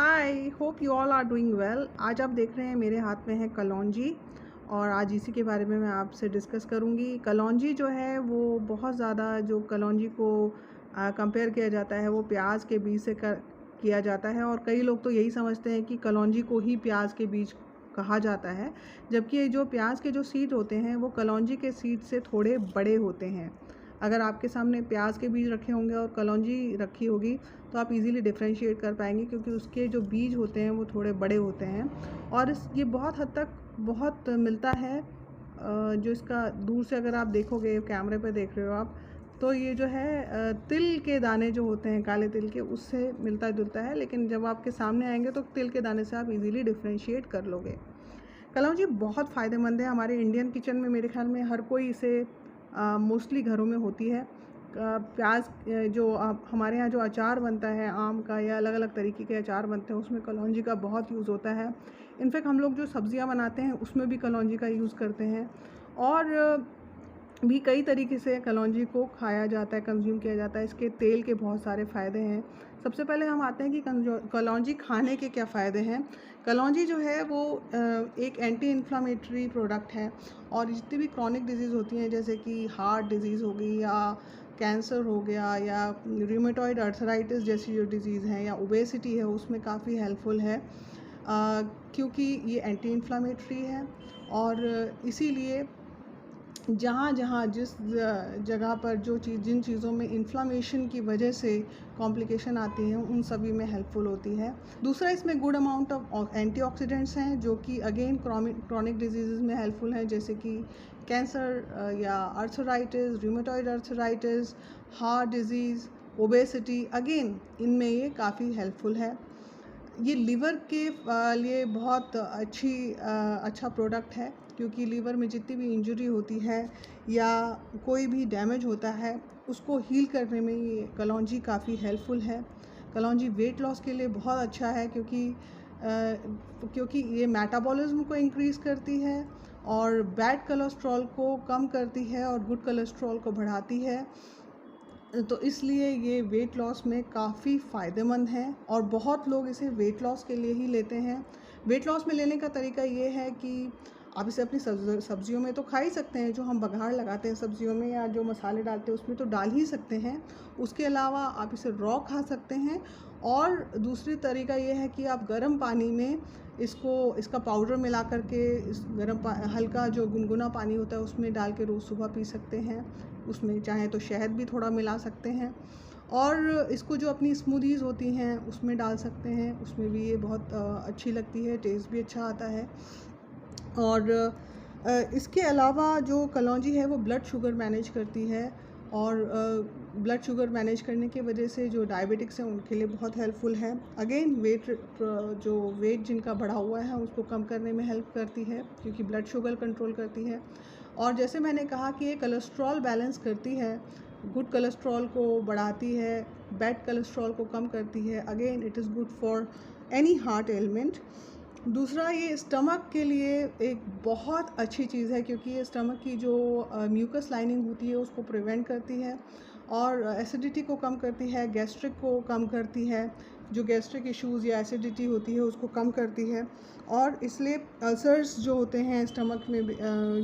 Hi, hope you all are doing well. आज आप देख रहे हैं मेरे हाथ में है कलौंजी और आज इसी के बारे में मैं आपसे डिस्कस करूंगी। कलौंजी जो है वो बहुत ज़्यादा जो कलौंजी को कंपेयर किया जाता है वो प्याज के बीज से किया जाता है और कई लोग तो यही समझते हैं कि कलौंजी को ही प्याज के बीज कहा जाता है, जबकि जो प्याज के जो सीड होते हैं वो कलौंजी के सीड से थोड़े बड़े होते हैं। अगर आपके सामने प्याज के बीज रखे होंगे और कलौंजी रखी होगी तो आप इजीली डिफरेंशिएट कर पाएंगे, क्योंकि उसके जो बीज होते हैं वो थोड़े बड़े होते हैं और ये बहुत हद तक बहुत मिलता है। जो इसका दूर से अगर आप देखोगे, कैमरे पे देख रहे हो आप, तो ये जो है तिल के दाने जो होते हैं, काले तिल के, उससे मिलता जुलता है, लेकिन जब आपके सामने आएंगे तो तिल के दाने से आप इजीली डिफरेंशिएट कर लोगे। कलौंजी बहुत फ़ायदेमंद है। हमारे इंडियन किचन में मेरे ख्याल में हर कोई इसे मोस्टली घरों में होती है। प्याज जो हमारे यहाँ जो अचार बनता है आम का या अलग अलग तरीके के अचार बनते हैं उसमें कलौंजी का बहुत यूज़ होता है। इनफैक्ट हम लोग जो सब्जियाँ बनाते हैं उसमें भी कलौंजी का यूज़ करते हैं और भी कई तरीके से कलौंजी को खाया जाता है, कंज्यूम किया जाता है। इसके तेल के बहुत सारे फ़ायदे हैं। सबसे पहले हम आते हैं कि कलौंजी खाने के क्या फ़ायदे हैं। कलौंजी जो है वो एक एंटी इन्फ्लामेटरी प्रोडक्ट है और जितनी भी क्रॉनिक डिजीज़ होती हैं, जैसे कि हार्ट डिजीज़ हो गई या कैंसर हो गया या रूमेटॉइड अर्थराइटिस जैसी जो डिजीज़ हैं या ओबेसिटी है, उसमें काफ़ी हेल्पफुल है क्योंकि ये एंटी इन्फ्लामेटरी है और इसीलिए जहाँ जहाँ जिस जगह पर जिन चीज़ों में इन्फ्लामेशन की वजह से कॉम्प्लिकेशन आती हैं उन सभी में हेल्पफुल होती है। दूसरा, इसमें गुड अमाउंट ऑफ एंटीऑक्सीडेंट्स हैं जो कि अगेन क्रॉनिक डिजीज़ में हेल्पफुल हैं, जैसे कि कैंसर या arthritis, rheumatoid arthritis, heart disease, obesity, again इनमें ये काफ़ी हेल्पफुल है। ये लीवर के लिए बहुत अच्छा प्रोडक्ट है, क्योंकि लीवर में जितनी भी इंजरी होती है या कोई भी डैमेज होता है उसको हील करने में ये कलौंजी काफ़ी हेल्पफुल है। कलौंजी वेट लॉस के लिए बहुत अच्छा है क्योंकि ये मेटाबॉलिज्म को इंक्रीज़ करती है और बैड कोलेस्ट्रॉल को कम करती है और गुड कोलेस्ट्रॉल को बढ़ाती है। तो इसलिए ये वेट लॉस में काफ़ी फ़ायदेमंद है और बहुत लोग इसे वेट लॉस के लिए ही लेते हैं। वेट लॉस में लेने का तरीका ये है कि आप इसे अपनी सब्जियों में तो खा ही सकते हैं, जो हम बघार लगाते हैं सब्जियों में या जो मसाले डालते हैं उसमें तो डाल ही सकते हैं। उसके अलावा आप इसे रॉ खा सकते हैं और दूसरी तरीका ये है कि आप गर्म पानी में इसका पाउडर मिला करके इस हल्का जो गुनगुना पानी होता है उसमें डाल के रोज़ सुबह पी सकते हैं। उसमें चाहे तो शहद भी थोड़ा मिला सकते हैं और इसको जो अपनी स्मूदीज़ होती हैं उसमें डाल सकते हैं, उसमें भी ये बहुत अच्छी लगती है, टेस्ट भी अच्छा आता है। और इसके अलावा जो कलौंजी है वो ब्लड शुगर मैनेज करती है और ब्लड शुगर मैनेज करने की वजह से जो डायबिटिक्स हैं उनके लिए बहुत हेल्पफुल है। अगेन वेट जिनका बढ़ा हुआ है उसको कम करने में हेल्प करती है, क्योंकि ब्लड शुगर कंट्रोल करती है। और जैसे मैंने कहा कि ये कोलेस्ट्रॉल बैलेंस करती है, गुड कोलेस्ट्रॉल को बढ़ाती है, बैड कोलेस्ट्रॉल को कम करती है। Again it is good for any heart element. दूसरा, ये स्टमक के लिए एक बहुत अच्छी चीज़ है, क्योंकि ये स्टमक की जो म्यूकस लाइनिंग होती है उसको प्रिवेंट करती है और एसिडिटी को कम करती है, गैस्ट्रिक को कम करती है, जो गैस्ट्रिक इश्यूज़ या एसिडिटी होती है उसको कम करती है। और इसलिए अल्सर्स जो होते हैं स्टमक में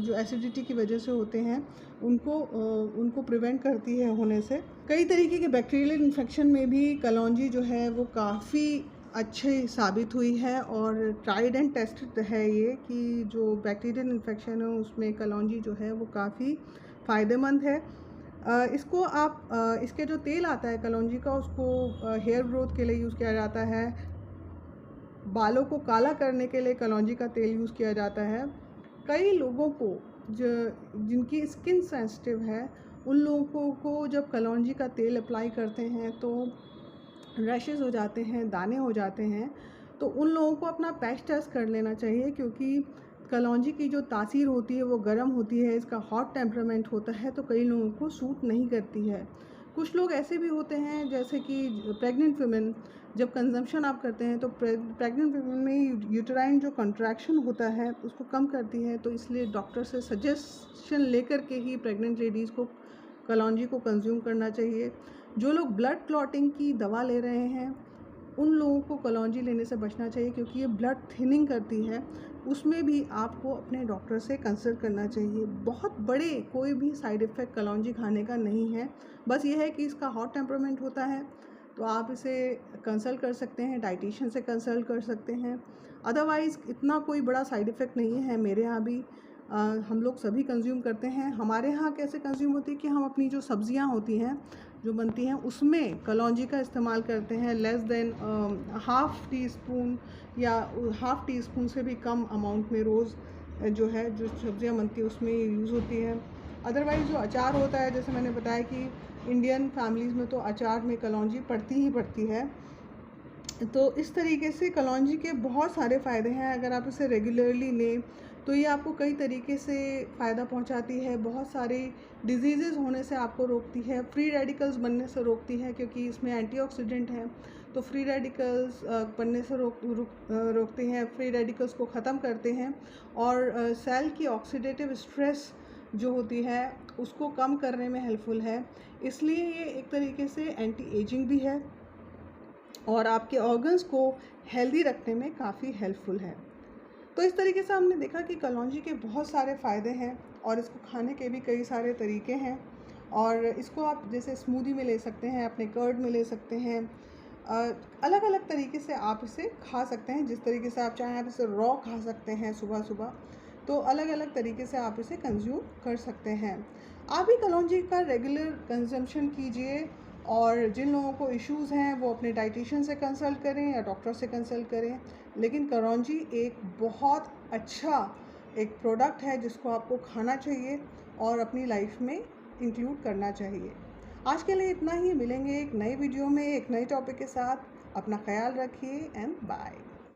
जो एसिडिटी की वजह से होते हैं उनको प्रिवेंट करती है होने से। कई तरीके के बैक्टीरियल इन्फेक्शन में भी कलौंजी जो है वो काफ़ी अच्छी साबित हुई है और ट्राइड एंड टेस्टेड है ये कि जो बैक्टीरियल इन्फेक्शन है उसमें कलौंजी जो है वो काफ़ी फ़ायदेमंद है। इसको आप इसके जो तेल आता है कलौंजी का, उसको हेयर ग्रोथ के लिए यूज़ किया जाता है। बालों को काला करने के लिए कलौंजी का तेल यूज़ किया जाता है। कई लोगों को जिनकी स्किन सेंसिटिव है उन लोगों को जब कलौंजी का तेल अप्लाई करते हैं तो रैशेस हो जाते हैं, दाने हो जाते हैं, तो उन लोगों को अपना पैच टेस्ट कर लेना चाहिए, क्योंकि कलौंजी की जो तासीर होती है वो गर्म होती है, इसका हॉट टेम्परामेंट होता है, तो कई लोगों को सूट नहीं करती है। कुछ लोग ऐसे भी होते हैं जैसे कि प्रेग्नेंट वुमेन, जब कंजम्पशन आप करते हैं तो प्रेग्नेंट वुमेन में यूटेराइन जो कंट्रैक्शन होता है उसको कम करती है, तो इसलिए डॉक्टर से सजेशन लेकर के ही प्रेग्नेंट लेडीज़ को कलौंजी को कंज्यूम करना चाहिए। जो लोग ब्लड क्लॉटिंग की दवा ले रहे हैं उन लोगों को कलौंजी लेने से बचना चाहिए, क्योंकि ये ब्लड थिनिंग करती है। उसमें भी आपको अपने डॉक्टर से कंसल्ट करना चाहिए। बहुत बड़े कोई भी साइड इफ़ेक्ट कलौंजी खाने का नहीं है, बस ये है कि इसका हॉट टेम्परामेंट होता है, तो आप इसे कंसल्ट कर सकते हैं, डाइटिशियन से कंसल्ट कर सकते हैं। अदरवाइज़ इतना कोई बड़ा साइड इफ़ेक्ट नहीं है। मेरे यहाँ भी हम लोग सभी कंज्यूम करते हैं। हमारे यहाँ कैसे कंज्यूम होती है कि हम अपनी जो सब्ज़ियाँ होती हैं जो बनती हैं उसमें कलौंजी का इस्तेमाल करते हैं। Less than half tea spoon या हाफ़ टी स्पून से भी कम अमाउंट में रोज़ जो है जो सब्ज़ियाँ बनती है उसमें यूज़ होती है। अदरवाइज़ जो अचार होता है, जैसे मैंने बताया कि इंडियन फैमिलीज़ में तो अचार में कलौंजी पड़ती ही पड़ती है। तो इस तरीके से कलौंजी के बहुत सारे फ़ायदे हैं। अगर आप इसे रेगुलरली लें तो ये आपको कई तरीके से फ़ायदा पहुंचाती है। बहुत सारे डिजीज़ेज़ होने से आपको रोकती है, फ्री रेडिकल्स बनने से रोकती है, क्योंकि इसमें एंटीऑक्सीडेंट है, तो फ्री रेडिकल्स बनने से रोकते हैं, फ्री रेडिकल्स को ख़त्म करते हैं। और सेल की ऑक्सीडेटिव स्ट्रेस जो होती है उसको कम करने में हेल्पफुल है। इसलिए ये एक तरीके से एंटी एजिंग भी है और आपके ऑर्गन्स को हेल्दी रखने में काफ़ी हेल्पफुल है। तो इस तरीके से हमने देखा कि कलौंजी के बहुत सारे फ़ायदे हैं और इसको खाने के भी कई सारे तरीके हैं। और इसको आप जैसे स्मूदी में ले सकते हैं, अपने कर्ड में ले सकते हैं, अलग अलग तरीके से आप इसे खा सकते हैं। जिस तरीके से आप चाहें आप इसे रॉ खा सकते हैं सुबह सुबह, तो अलग अलग तरीके से आप इसे कंज्यूम कर सकते हैं। आप भी कलौंजी का रेगुलर कंजम्पशन कीजिए, और जिन लोगों को इश्यूज़ हैं वो अपने डाइटिशियन से कंसल्ट करें या डॉक्टर से कंसल्ट करें। लेकिन कलौंजी एक बहुत अच्छा एक प्रोडक्ट है जिसको आपको खाना चाहिए और अपनी लाइफ में इंक्लूड करना चाहिए। आज के लिए इतना ही। मिलेंगे एक नई वीडियो में एक नए टॉपिक के साथ। अपना ख्याल रखिए एंड बाय।